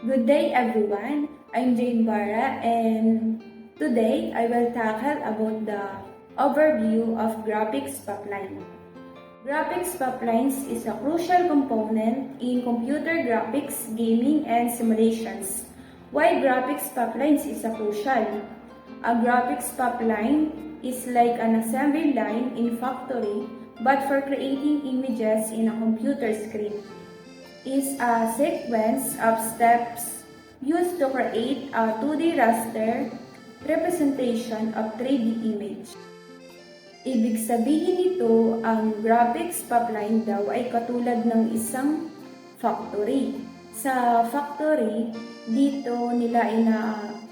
Good day everyone, I'm Jane Barra and today I will tackle about the overview of graphics pipeline. Graphics pipelines is a crucial component in computer graphics, gaming, and simulations. Why graphics pipelines is a crucial? A graphics pipeline is like an assembly line in factory but for creating images in a computer screen. Is a sequence of steps used to create a 2D raster representation of 3D image. Ibig sabihin nito, ang graphics pipeline daw ay katulad ng isang factory. Sa factory, dito nila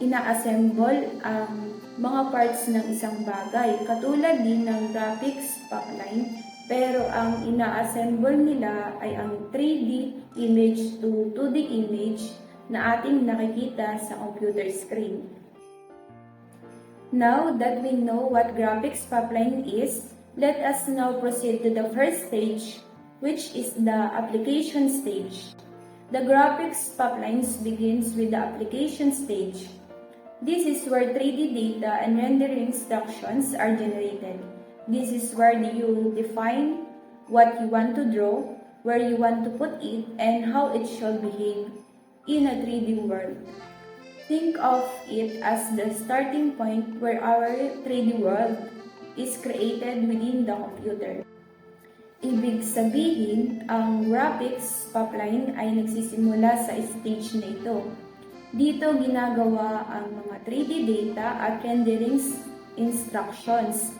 ina-assemble ang mga parts ng isang bagay. Katulad din ng graphics pipeline, pero ang ina-assemble nila ay ang 3D image to 2D image na ating nakikita sa computer screen. Now that we know what graphics pipeline is, let us now proceed to the first stage, which is the application stage. The graphics pipelines begins with the application stage. This is where 3D data and rendering instructions are generated. This is where you define what you want to draw, where you want to put it, and how it shall behave in a 3D world. Think of it as the starting point where our 3D world is created within the computer. Ibig sabihin, ang graphics pipeline ay nagsisimula sa stage na ito. Dito ginagawa ang mga 3D data at rendering instructions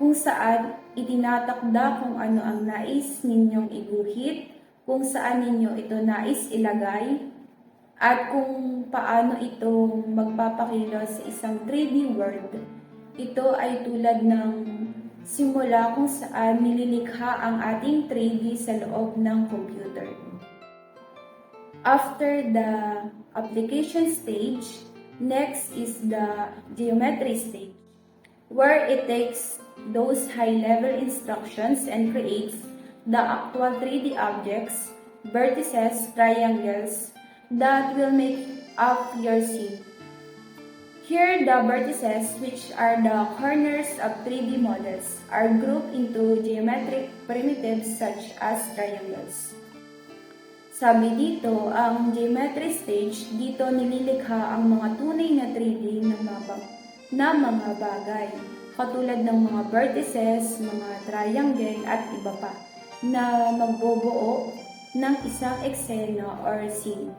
kung saan itinatakda kung ano ang nais ninyong iguhit, kung saan ninyo ito nais ilagay, at kung paano ito magpapakilos sa isang 3D world. Ito ay tulad ng simula kung saan nililikha ang ating 3D sa loob ng computer. After the application stage, next is the geometry stage, where it takes those high-level instructions and creates the actual 3D objects, vertices, triangles, that will make up your scene. Here, the vertices, which are the corners of 3D models, are grouped into geometric primitives such as triangles. Sabi dito, ang geometry stage, dito nililikha ang mga tunay na 3D na mga bagay, katulad ng mga vertices, mga triangle at iba pa, na magbubuo ng isang eksena or scene.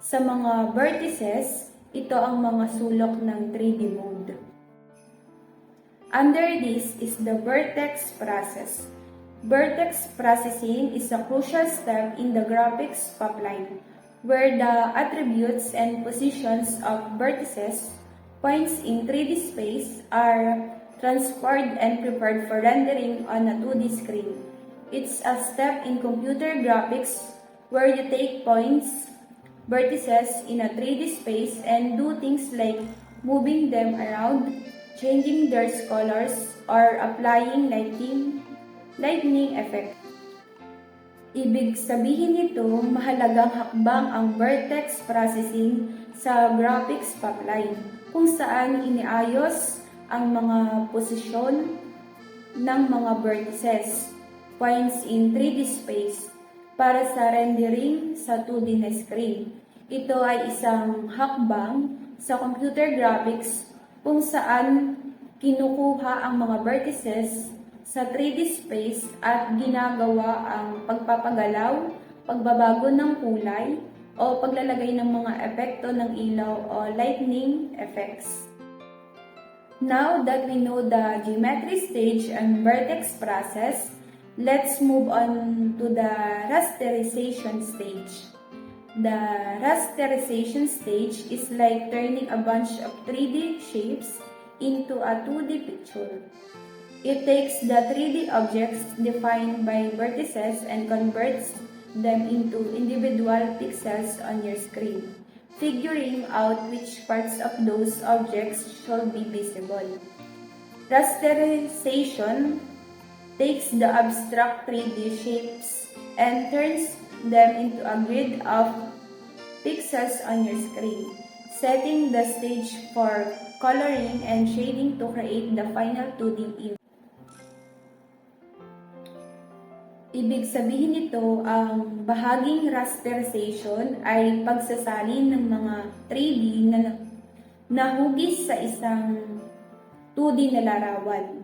Sa mga vertices, ito ang mga sulok ng 3D mode. Under this is the vertex process. Vertex processing is a crucial step in the graphics pipeline, where the attributes and positions of vertices, points in 3D space, are transferred and prepared for rendering on a 2D screen. It's a step in computer graphics where you take points, vertices in a 3D space and do things like moving them around, changing their colors, or applying lightning effect. Ibig sabihin nito, mahalagang hakbang ang vertex processing sa graphics pipeline, kung saan iniayos ang mga posisyon ng mga vertices, points in 3D space, para sa rendering sa 2D na screen. Ito ay isang hakbang sa computer graphics kung saan kinukuha ang mga vertices sa 3D space at ginagawa ang pagpapagalaw, pagbabago ng kulay, o paglalagay ng mga epekto ng ilaw o lightning effects. Now that we know the geometry stage and vertex process, let's move on to the rasterization stage. The rasterization stage is like turning a bunch of 3D shapes into a 2D picture. It takes the 3D objects defined by vertices and converts them into individual pixels on your screen, figuring out which parts of those objects shall be visible. Rasterization takes the abstract 3D shapes and turns them into a grid of pixels on your screen, setting the stage for coloring and shading to create the final 2D image. Ibig sabihin nito, ang bahaging rasterization ay pagsasalin ng mga 3D na nahugis sa isang 2D na larawan.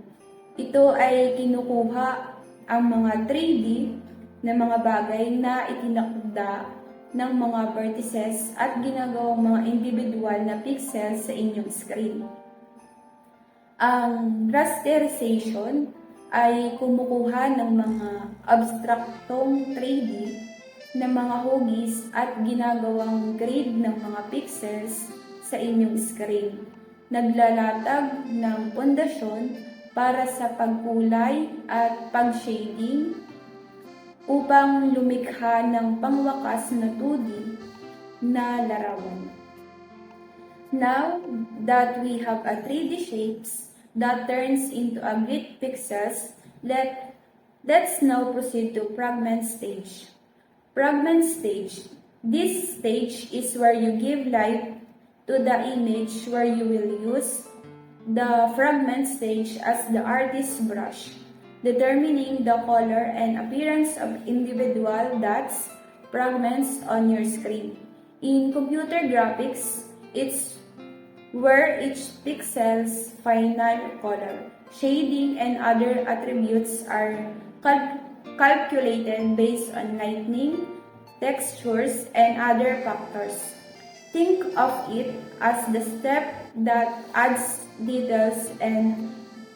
Ito ay kinukuha ang mga 3D na mga bagay na itinakda ng mga vertices at ginagawang mga individual na pixels sa inyong screen. Ang rasterization ay kumukuha ng mga abstraktong 3D na mga hugis at ginagawang grid ng mga pixels sa inyong screen. Naglalatag ng pundasyon para sa pagkulay at pag-shading upang lumikha ng pangwakas na 2D na larawan. Now that we have a 3D shapes that turns into a grid pixels, let's now proceed to fragment stage. Fragment stage. This stage is where you give life to the image, where you will use the fragment stage as the artist's brush, determining the color and appearance of individual dots, fragments on your screen. In computer graphics, it's where each pixel's final color, shading, and other attributes are calculated based on lighting, textures, and other factors. Think of it as the step that adds details and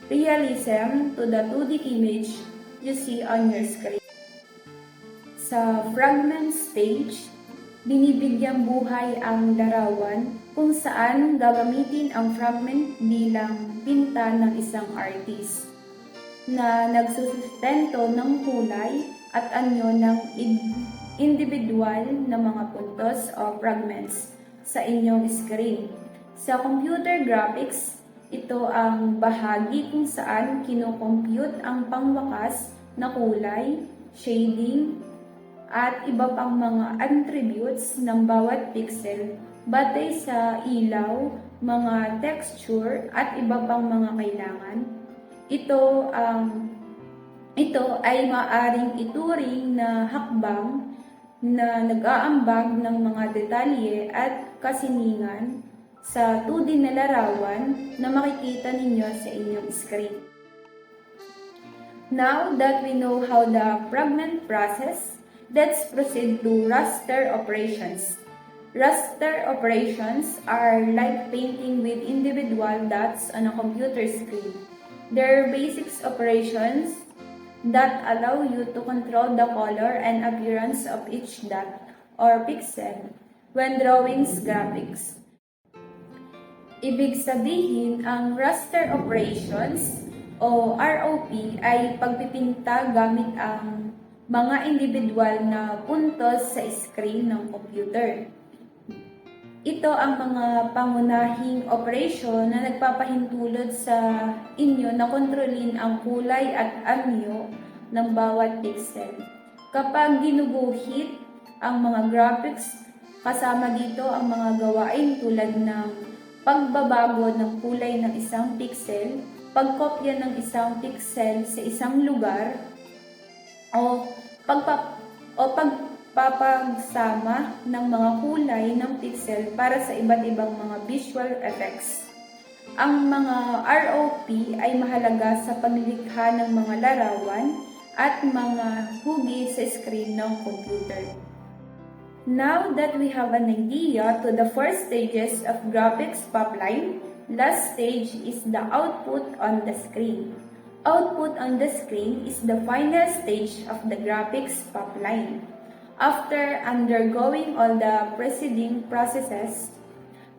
realism to the 2D image you see on your screen. Sa fragment stage, binibigyang buhay ang larawan kung saan gagamitin ang fragment bilang pinta ng isang artist na nagsusustento ng kulay at anyo ng individual na mga puntos o fragments sa inyong screen. Sa computer graphics, ito ang bahagi kung saan kinocompute ang pangwakas na kulay, shading, at iba pang mga attributes ng bawat pixel batay sa ilaw, mga texture, at iba pang mga kailangan. Ito ay maaring ituring na hakbang na nag-aambag ng mga detalye at kasiningan sa 2D na larawan na makikita ninyo sa inyong screen. Now that we know how the fragment process, let's proceed to raster operations. Raster operations are like painting with individual dots on a computer screen. They're basic operations that allow you to control the color and appearance of each dot or pixel when drawing graphics. Ibig sabihin, ang raster operations o ROP ay pagpipinta gamit ang mga individual na puntos sa screen ng computer. Ito ang mga pangunahing operasyon na nagpapahintulot sa inyo na kontrolin ang kulay at anyo ng bawat pixel. Kapag ginuguhit ang mga graphics, kasama dito ang mga gawain tulad ng pagbabago ng kulay ng isang pixel, pagkopya ng isang pixel sa isang lugar, o pagpapagsama ng mga kulay ng pixel para sa iba't ibang mga visual effects. Ang mga ROP ay mahalaga sa paglikha ng mga larawan at mga hugis sa screen ng computer. Now that we have an idea to the first stages of graphics pipeline, last stage is the output on the screen. Output on the screen is the final stage of the graphics pipeline. After undergoing all the preceding processes,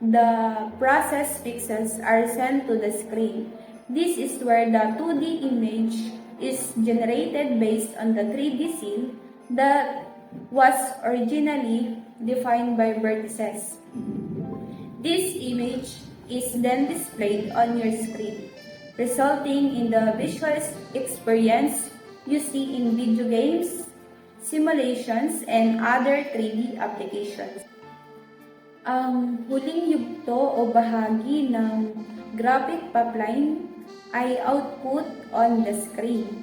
the processed pixels are sent to the screen. This is where the 2D image is generated based on the 3D scene that was originally defined by vertices. This image is then displayed on your screen, resulting in the visual experience you see in video games, simulations, and other 3D applications. Ang huling yugto o bahagi ng graphic pipeline ay output on the screen.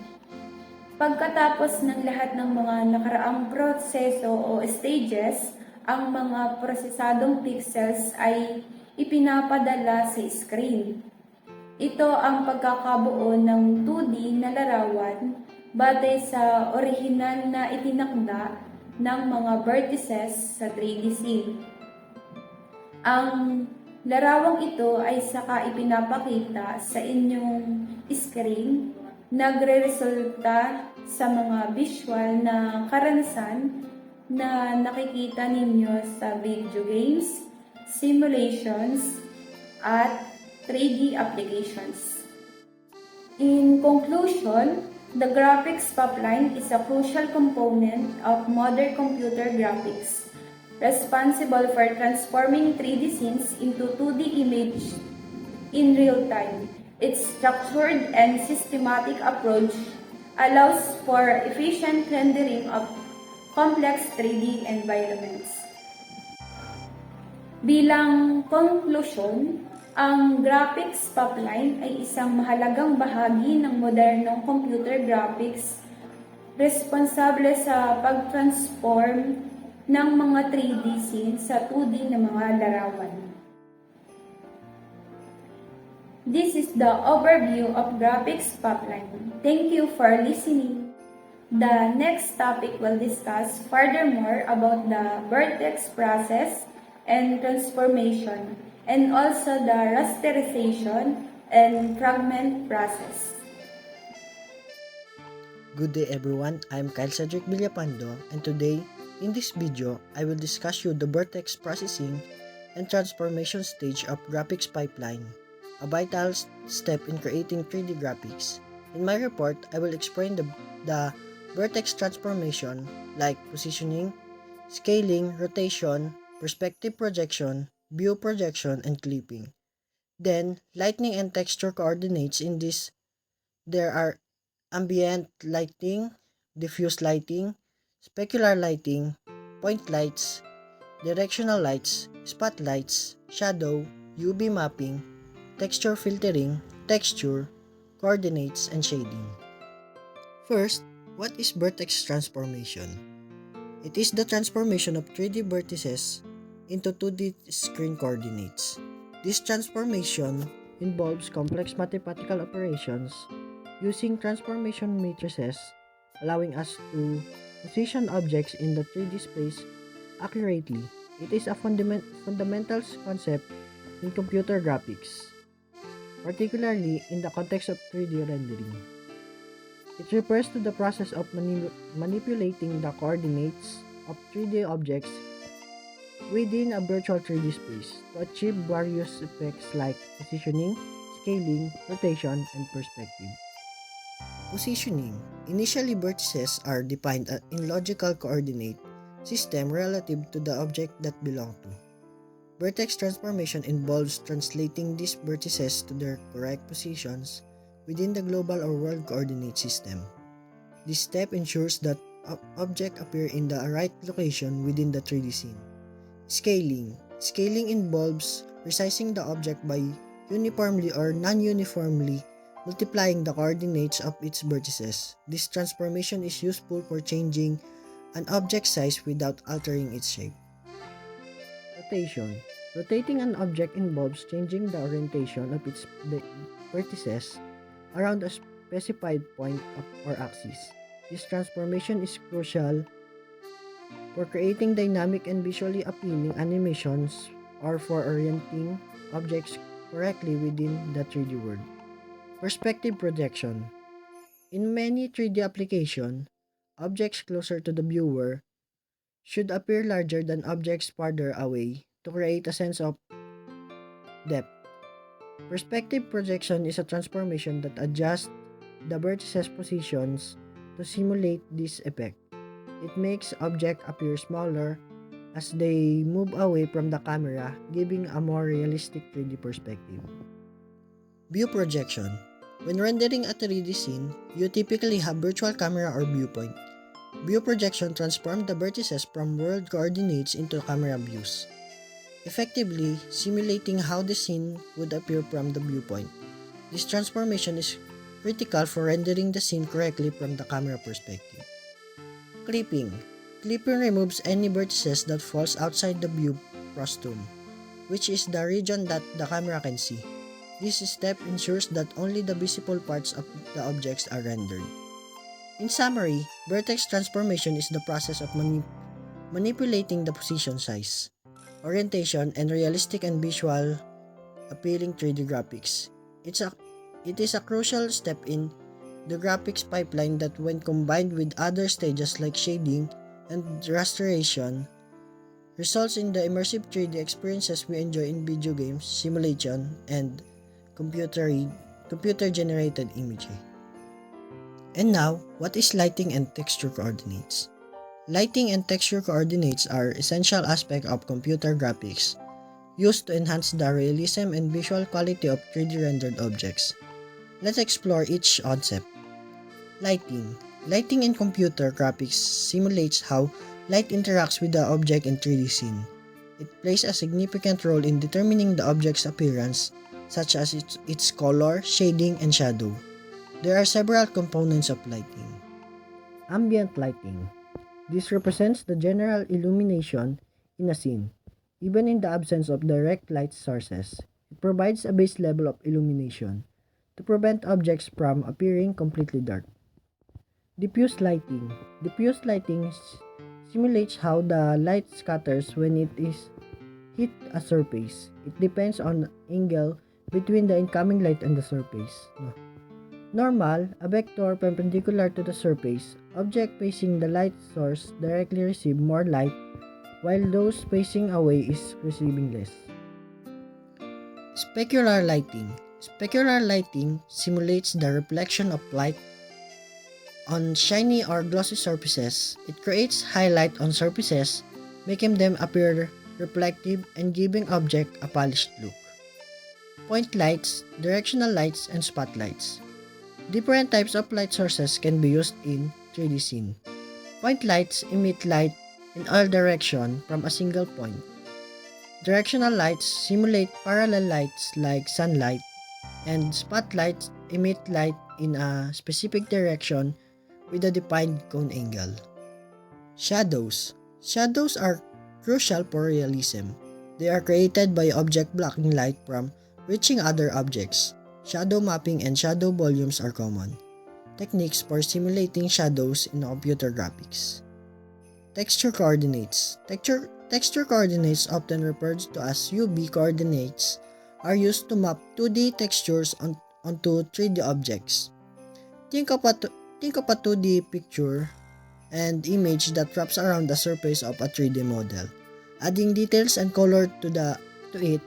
Pagkatapos ng lahat ng mga nakaraang proseso o stages, ang mga prosesadong pixels ay ipinapadala sa screen. Ito ang pagkakabuo ng 2D na larawan batay sa orihinal na itinakda ng mga vertices sa 3D scene. Ang larawang ito ay saka ipinapakita sa inyong screen, nagre-resulta sa mga visual na karanasan na nakikita ninyo sa video games, simulations, at 3D applications. In conclusion, the graphics pipeline is a crucial component of modern computer graphics, responsible for transforming 3D scenes into 2D images in real time. Its structured and systematic approach allows for efficient rendering of complex 3D environments. Bilang conclusion, ang graphics pipeline ay isang mahalagang bahagi ng modernong computer graphics, responsable sa pag-transform ng mga 3D scenes sa 2D na mga larawan. This is the overview of graphics pipeline. Thank you for listening. The next topic will discuss furthermore about the vertex process and transformation, and also the rasterization and fragment process. Good day everyone, I am Kyle Cedric Villapando, and today, in this video, I will discuss you the vertex processing and transformation stage of graphics pipeline, a vital step in creating 3D graphics. In my report, I will explain the vertex transformation like positioning, scaling, rotation, perspective projection, view projection, and clipping. Then, lighting and texture coordinates. In this, there are ambient lighting, diffuse lighting, specular lighting, point lights, directional lights, spotlights, shadow, UV mapping, texture filtering, texture, coordinates, and shading. First, what is vertex transformation? It is the transformation of 3D vertices into 2D screen coordinates. This transformation involves complex mathematical operations using transformation matrices, allowing us to position objects in the 3D space accurately. It is a fundamental concept in computer graphics, particularly in the context of 3D rendering. It refers to the process of manipulating the coordinates of 3D objects within a virtual 3D space to achieve various effects like positioning, scaling, rotation, and perspective. Positioning. Initially, vertices are defined in logical coordinate system relative to the object that belong to. Vertex transformation involves translating these vertices to their correct positions within the global or world coordinate system. This step ensures that objects appear in the right location within the 3D scene. Scaling. Scaling involves resizing the object by uniformly or non-uniformly multiplying the coordinates of its vertices. This transformation is useful for changing an object size without altering its shape. Rotation. Rotating an object involves changing the orientation of its vertices around a specified point or axis. This transformation is crucial for creating dynamic and visually appealing animations or for orienting objects correctly within the 3D world. Perspective projection. In many 3D applications, objects closer to the viewer should appear larger than objects farther away to create a sense of depth. Perspective projection is a transformation that adjusts the vertices positions to simulate this effect. It makes objects appear smaller as they move away from the camera, giving a more realistic 3D perspective. View projection. When rendering a 3D scene, you typically have virtual camera or viewpoint. View projection transforms the vertices from world coordinates into camera views. effectively simulating how the scene would appear from the viewpoint. This transformation is critical for rendering the scene correctly from the camera perspective. Clipping. Clipping removes any vertices that falls outside the view frustum, which is the region that the camera can see. This step ensures that only the visible parts of the objects are rendered. In summary, vertex transformation is the process of manipulating the position size, orientation, and realistic and visual appealing 3D graphics. It is a crucial step in the graphics pipeline that, when combined with other stages like shading and restoration, results in the immersive 3D experiences we enjoy in video games, simulation, and computer-generated imagery. And now, what is lighting and texture coordinates? Lighting and texture coordinates are essential aspects of computer graphics used to enhance the realism and visual quality of 3D rendered objects. Let's explore each concept. Lighting. Lighting in computer graphics simulates how light interacts with the object in 3D scene. It plays a significant role in determining the object's appearance, such as its color, shading, and shadow. There are several components of lighting. Ambient lighting. This represents the general illumination in a scene. Even in the absence of direct light sources, it provides a base level of illumination to prevent objects from appearing completely dark. Diffuse lighting. Diffuse lighting simulates how the light scatters when it is hit a surface. It depends on angle between the incoming light and the surface. Normal, a vector perpendicular to the surface. Object facing the light source directly receive more light, while those facing away is receiving less. Specular lighting. Specular lighting simulates the reflection of light on shiny or glossy surfaces. It creates highlight on surfaces, making them appear reflective and giving object a polished look. Point lights, directional lights, and spotlights. Different types of light sources can be used in 3D scene. Point lights emit light in all directions from a single point. Directional lights simulate parallel lights like sunlight, and spotlights emit light in a specific direction with a defined cone angle. Shadows. Shadows are crucial for realism. They are created by object blocking light from reaching other objects. Shadow mapping and shadow volumes are common techniques for simulating shadows in computer graphics. Texture coordinates. Texture coordinates, often referred to as UV coordinates, are used to map 2D textures onto 3D objects. Think of a 2D picture and image that wraps around the surface of a 3D model. Adding details and color to it,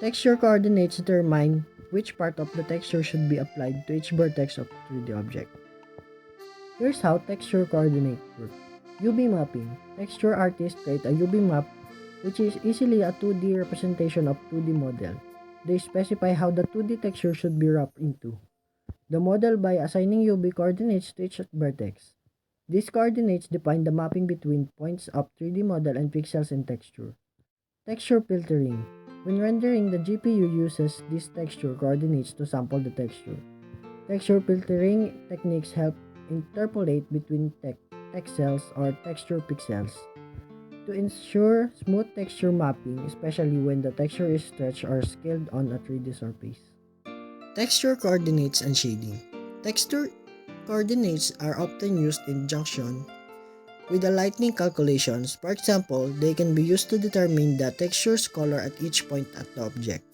texture coordinates determine which part of the texture should be applied to each vertex of 3D object. Here's how texture coordinates work. UV mapping. Texture artists create a UV map, which is easily a 2D representation of 2D model. They specify how the 2D texture should be wrapped into the model by assigning UV coordinates to each vertex. These coordinates define the mapping between points of 3D model and pixels in texture. Texture filtering. When rendering, the GPU uses these texture coordinates to sample the texture. Texture filtering techniques help interpolate between text cells or texture pixels to ensure smooth texture mapping, especially when the texture is stretched or scaled on a 3D surface. Texture coordinates and shading. Texture coordinates are often used in conjunction with the lighting calculations. For example, they can be used to determine the texture's color at each point at the object,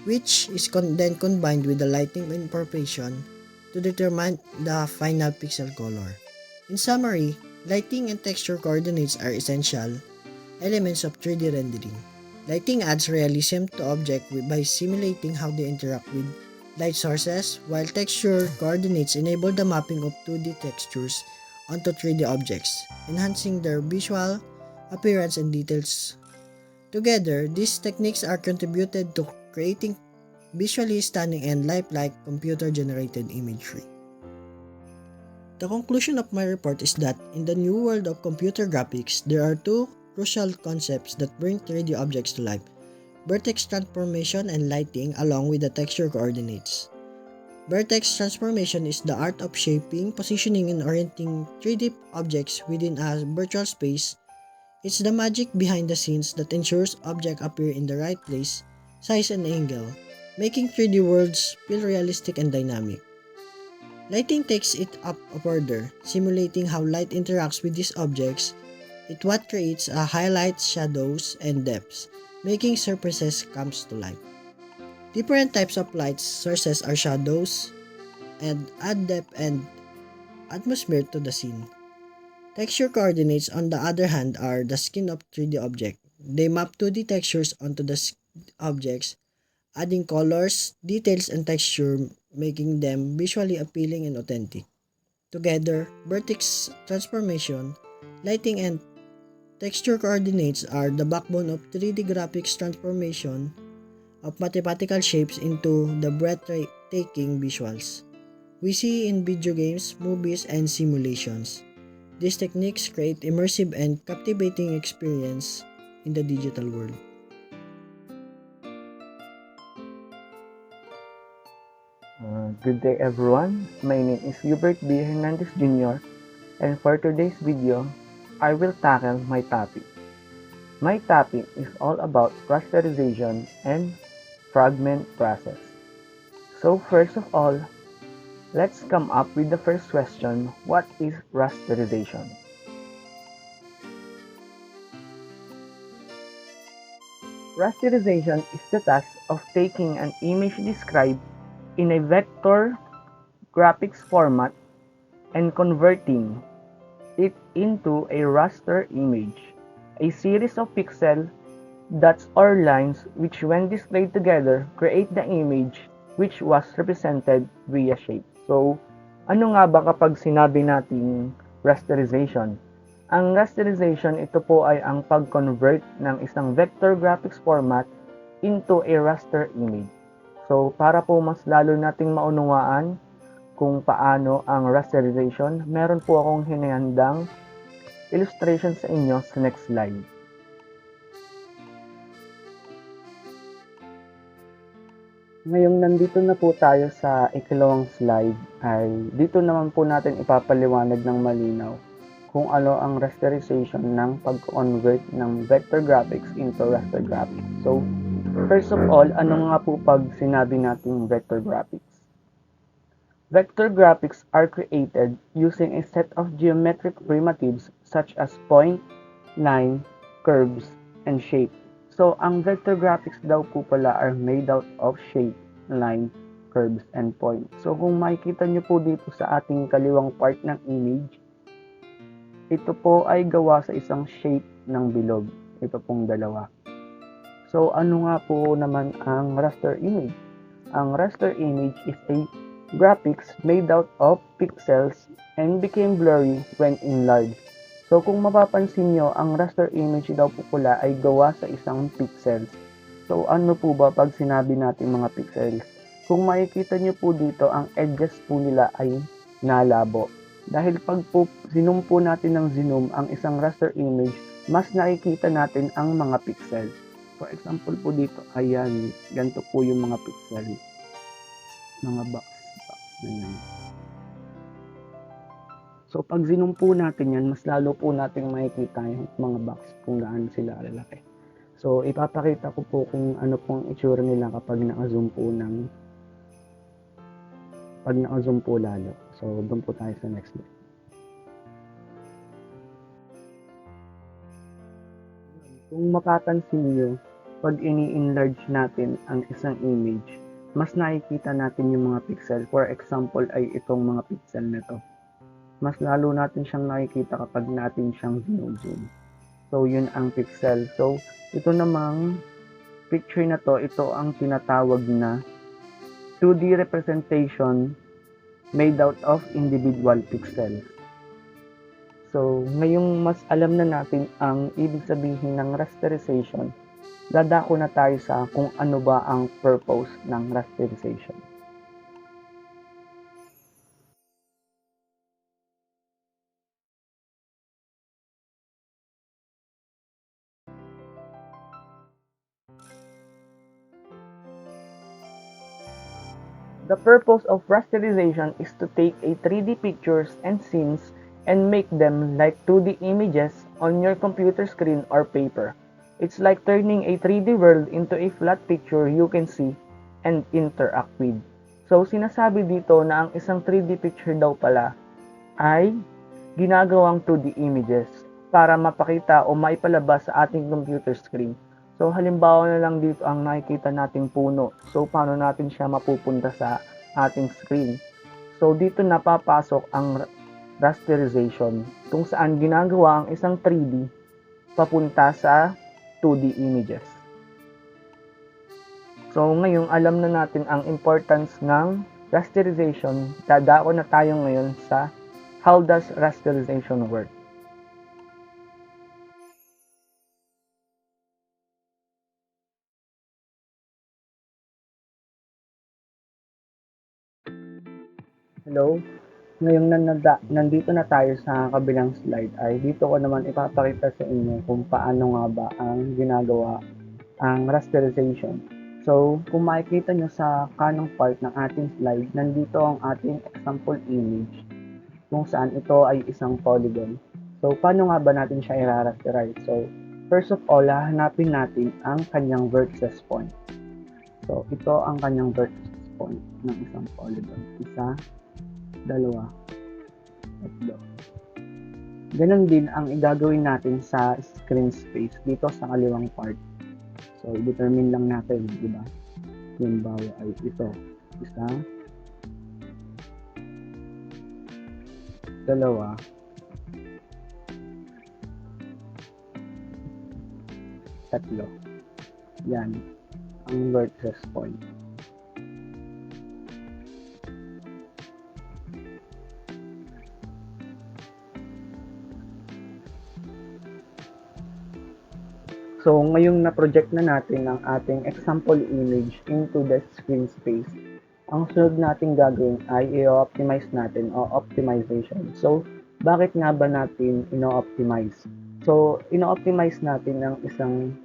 which is then combined with the lighting information to determine the final pixel color. In summary, lighting and texture coordinates are essential elements of 3D rendering. Lighting adds realism to objects by simulating how they interact with light sources, while texture coordinates enable the mapping of 2D textures onto 3D objects, enhancing their visual appearance and details. Together, these techniques are contributed to creating visually stunning and lifelike computer-generated imagery. The conclusion of my report is that in the new world of computer graphics, there are two crucial concepts that bring 3D objects to life: vertex transformation and lighting along with the texture coordinates. Vertex transformation is the art of shaping, positioning, and orienting 3D objects within a virtual space. It's the magic behind the scenes that ensures objects appear in the right place, size, and angle, making 3D worlds feel realistic and dynamic. Lighting takes it up a further, simulating how light interacts with these objects. It what creates a highlights, shadows, and depths, making surfaces comes to life. Different types of light sources are shadows and add depth and atmosphere to the scene. Texture coordinates, on the other hand, are the skin of 3D object. They map 2D textures onto the objects, adding colors, details, and texture, making them visually appealing and authentic. Together, vertex transformation, lighting, and texture coordinates are the backbone of 3D graphics transformation of mathematical shapes into the breathtaking visuals we see in video games, movies, and simulations. These techniques create immersive and captivating experience in the digital world. Good day everyone, my name is Hubert B. Hernandez Jr. and for today's video, I will tackle my topic. My topic is all about rasterization and fragment process. So first of all, let's come up with the first question, what is rasterization? Rasterization is the task of taking an image described in a vector graphics format and converting it into a raster image, a series of pixel dots or lines which when displayed together create the image which was represented via shape. So, ano nga ba kapag sinabi nating rasterization? Ang rasterization, ito po ay ang pag-convert ng isang vector graphics format into a raster image. So, para po mas lalo nating maunawaan kung paano ang rasterization, meron po akong hinihandang illustration sa inyo sa next slide. Ngayong nandito na po tayo sa ikalawang slide ay dito naman po natin ipapaliwanag ng malinaw kung ano ang rasterization ng pag-convert ng vector graphics into raster graphics. So, first of all, ano nga po pag sinabi nating vector graphics? Vector graphics are created using a set of geometric primitives such as point, line, curves, and shape. So, ang vector graphics daw po pala are made out of shape, line, curves, and point. So, kung makikita nyo po dito sa ating kaliwang part ng image, ito po ay gawa sa isang shape ng bilog. Ito pong dalawa. So, ano nga po naman ang raster image? Ang raster image is a graphics made out of pixels and became blurry when enlarged. So, kung mapapansin nyo, ang raster image daw po pula ay gawa sa isang pixels. So, ano po ba pag sinabi natin mga pixels? Kung makikita nyo po dito, ang edges po nila ay nalabo. Dahil pag po zoom po natin ng zoom ang isang raster image, mas nakikita natin ang mga pixels. For example po dito, ayan, ganito po yung mga pixel. Mga box na yan. So, pag zoom po natin yan, mas lalo po natin makikita yung mga box kung gaano sila lalaki. So, ipapakita ko po kung ano pong itsura nila kapag naka-zoom po lalo. So, doon po tayo sa next slide. Kung mapapansin nyo, pag ini-enlarge natin ang isang image, mas nakikita natin yung mga pixel. For example, ay itong mga pixel na to. Mas lalo natin siyang nakikita kapag natin siyang zoom. So, yun ang pixel. So, ito namang picture na to, ito ang tinatawag na 2D representation made out of individual pixels. So, ngayong mas alam na natin ang ibig sabihin ng rasterization, dadako na tayo sa kung ano ba ang purpose ng rasterization. The purpose of rasterization is to take a 3D pictures and scenes and make them like 2D images on your computer screen or paper. It's like turning a 3D world into a flat picture you can see and interact with. So, sinasabi dito na ang isang 3D picture daw pala ay ginagawang 2D images para mapakita o maipalabas sa ating computer screen. So, halimbawa na lang dito ang nakikita nating puno. So, paano natin siya mapupunta sa ating screen? So, dito napapasok ang rasterization kung saan ginagawa ang isang 3D papunta sa 2D images. So, ngayon alam na natin ang importance ng rasterization. Dadako na tayo ngayon sa how does rasterization work. Hello? Ngayong nandito na tayo sa kabilang slide ay dito ko naman ipapakita sa inyo kung paano nga ba ang ginagawa ang rasterization. So, kung makikita nyo sa kanang part ng ating slide, nandito ang ating example image kung saan ito ay isang polygon. So, paano nga ba natin siya i-rasterize? So, first of all, hahanapin natin ang kanyang vertex point. So, ito ang kanyang vertex point ng isang polygon. Isa, dalawa, tatlo. Ganon din ang igagawin natin sa screen space dito sa kaliwang part. So, i-determine lang natin, di ba? Yung bawa ay ito. Isa, dalawa, tatlo. Yan ang vertex point. So, ngayong na-project na natin ang ating example image into the screen space, ang sunod natin gagawin ay i-optimize natin o optimization. So, bakit nga ba natin ino-optimize? So, ino-optimize natin ang isang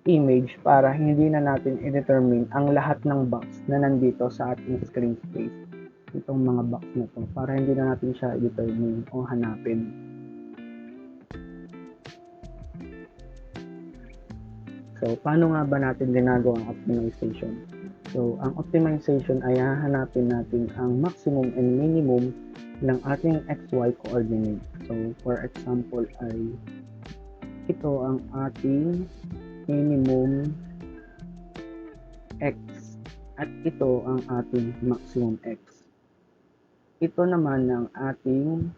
image para hindi na natin i-determine ang lahat ng box na nandito sa ating screen space. Itong mga box na to, para hindi na natin siya i-determine o hanapin. So, paano nga ba natin ginagawa ang optimization? So, ang optimization ay hahanapin natin ang maximum and minimum ng ating XY coordinate. So, for example ay ito ang ating minimum X at ito ang ating maximum X. Ito naman ang ating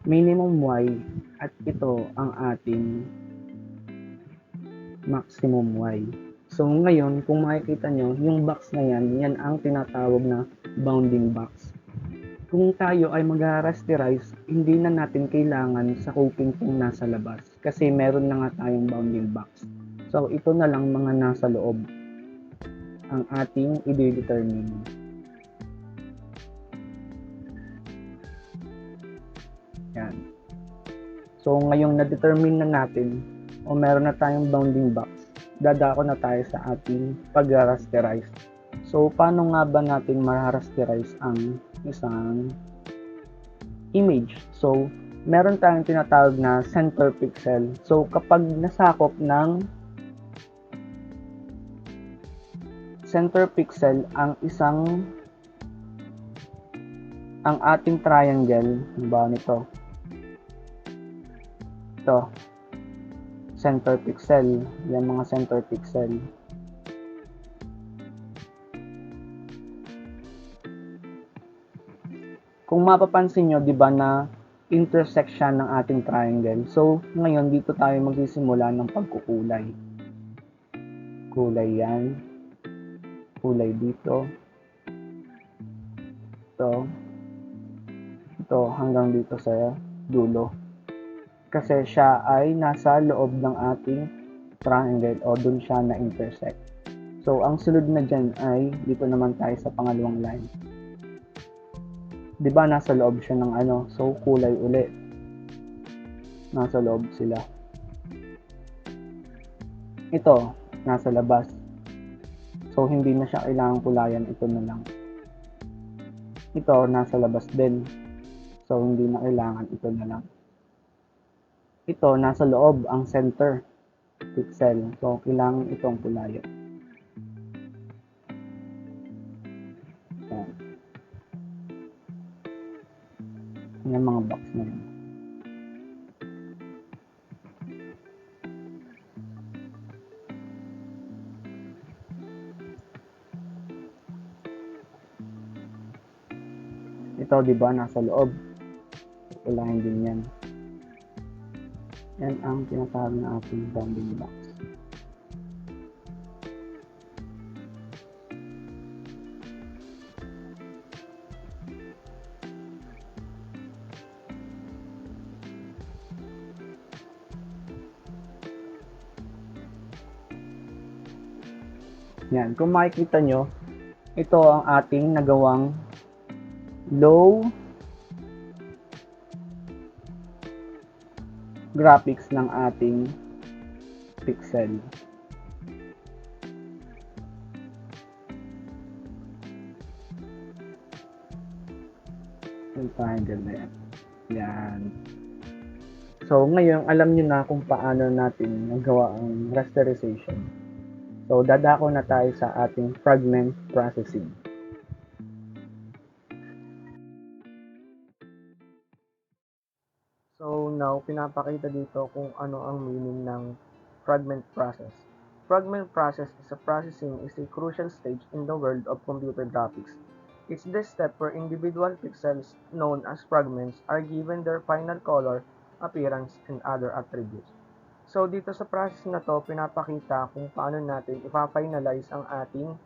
minimum Y at ito ang ating maximum Y. So, ngayon, kung makikita nyo, yung box na yan ang tinatawag na bounding box. Kung tayo ay mag-rasterize, hindi na natin kailangan sakupin kung nasa labas kasi meron na nga tayong bounding box. So, ito na lang mga nasa loob ang ating i-determine. Yan. So, ngayong na-determine na natin o meron na tayong bounding box, dadako na tayo sa ating pag-rasterize. So, paano nga ba natin ma-rasterize ang isang image? So, meron tayong tinatawag na center pixel. So, kapag nasakop ng center pixel ang ating triangle, ba nito? Ito. Center pixel, yan mga center pixel. Kung mapapansin nyo, di ba na intersection ng ating triangle. So, ngayon dito tayo magsisimula ng pagkukulay. Kulay yan. Kulay dito. Ito hanggang dito sa dulo. Kasi siya ay nasa loob ng ating triangle o dun siya na-intersect. So, ang sunod na dyan ay dito naman tayo sa pangalawang line. Diba nasa loob siya ng so kulay uli. Nasa loob sila. Ito, nasa labas. So, hindi na siya kailangang kulayan. Ito na lang. Ito, nasa labas din. So, hindi na kailangan. Ito na lang. Ito, nasa loob, ang center pixel. So, kailangan itong kulayan. Yan. Yan mga box na yan. Ito, di ba, nasa loob. Kailangan din yan. Yan ang tinatawag na ating bounding box. Yan, kung makikita nyo, ito ang ating nagawang low graphics ng ating pixel. Triangle na yan. Yan. So, ngayon, alam nyo na kung paano natin nagawa ang rasterization. So, dadako na tayo sa ating fragment processing. So, now, pinapakita dito kung ano ang meaning ng fragment process. Fragment process is a processing is a crucial stage in the world of computer graphics. It's the step where individual pixels known as fragments are given their final color, appearance, and other attributes. So, dito sa process na to, pinapakita kung paano natin ipa-finalize ang ating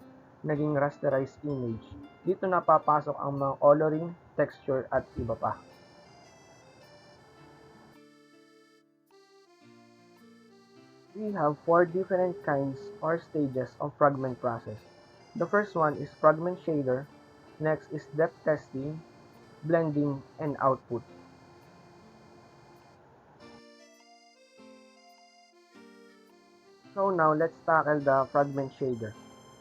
naging rasterized image. Dito napapasok ang mga coloring, texture, at iba pa. We have 4 different kinds or stages of fragment process. The first one is fragment shader, next is depth testing, blending, and output. So now let's tackle the fragment shader.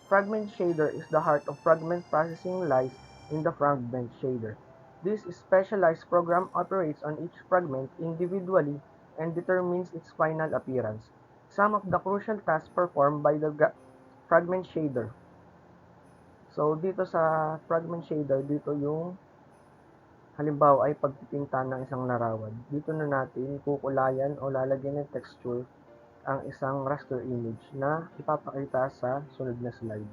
Fragment shader is the heart of fragment processing lies in the fragment shader. This specialized program operates on each fragment individually and determines its final appearance. Some of the crucial tasks performed by the fragment shader. So, dito sa fragment shader, dito yung halimbawa ay pagpipinta ng isang larawan. Dito na natin kukulayan o lalagyan ng texture ang isang raster image na ipapakita sa sunod na slide.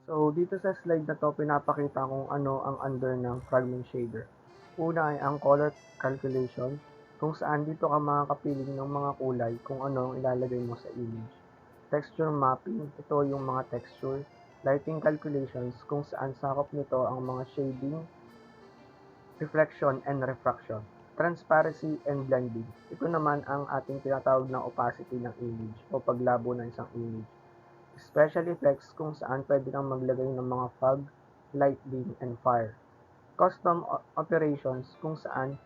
So, dito sa slide na to, pinapakita kung ano ang under ng fragment shader. Una ay ang color calculation, kung saan dito ka makakapiling ng mga kulay kung ano ang ilalagay mo sa image. Texture mapping, ito yung mga texture. Lighting calculations, kung saan sakop nito ang mga shading, reflection, and refraction. Transparency and blending, ito naman ang ating tinatawag na opacity ng image o paglabo ng isang image. Special effects, kung saan pwede kang maglagay ng mga fog, lightning, and fire. Custom operations, kung saan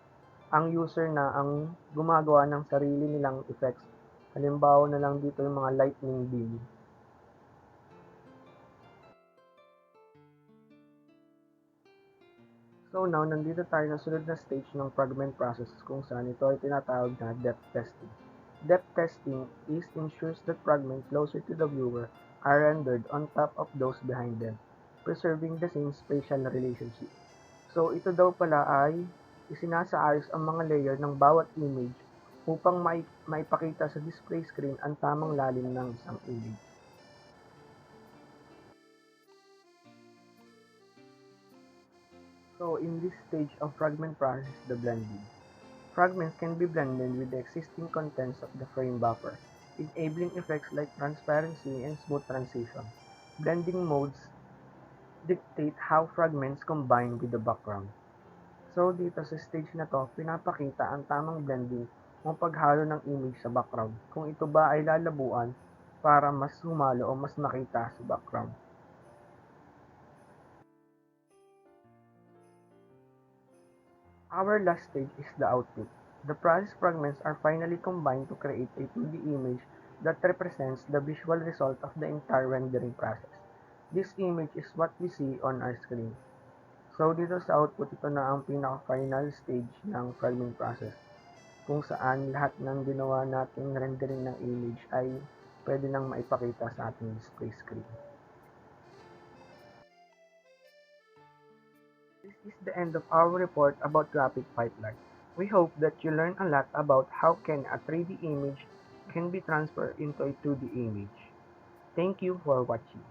ang user na ang gumagawa ng sarili nilang effects. Halimbawa na lang dito yung mga lightning beam. So now, nandito tayo sa sunod na stage ng fragment process kung saan ito ay tinatawag na depth testing. Depth testing ensures that fragments closer to the viewer are rendered on top of those behind them, preserving the same spatial relationship. So, ito daw pala ay isinasaayos ang mga layer ng bawat image upang maipakita sa display screen ang tamang lalim ng isang image. So, in this stage of fragment process is the blending. Fragments can be blended with the existing contents of the frame buffer, enabling effects like transparency and smooth transition. Blending modes dictate how fragments combine with the background. So, dito sa stage na to, pinapakita ang tamang blending o paghalo ng image sa background, kung ito ba ay lalabuan para mas humalo o mas makita sa background. Our last stage is the output. The process fragments are finally combined to create a 2D image that represents the visual result of the entire rendering process. This image is what we see on our screen. So dito sa output, ito na ang pinaka-final stage ng fragment process, kung saan lahat ng ginawa nating rendering ng image ay pwede nang maipakita sa ating display screen. This is the end of our report about graphic pipeline. We hope that you learned a lot about how can a 3D image can be transferred into a 2D image. Thank you for watching.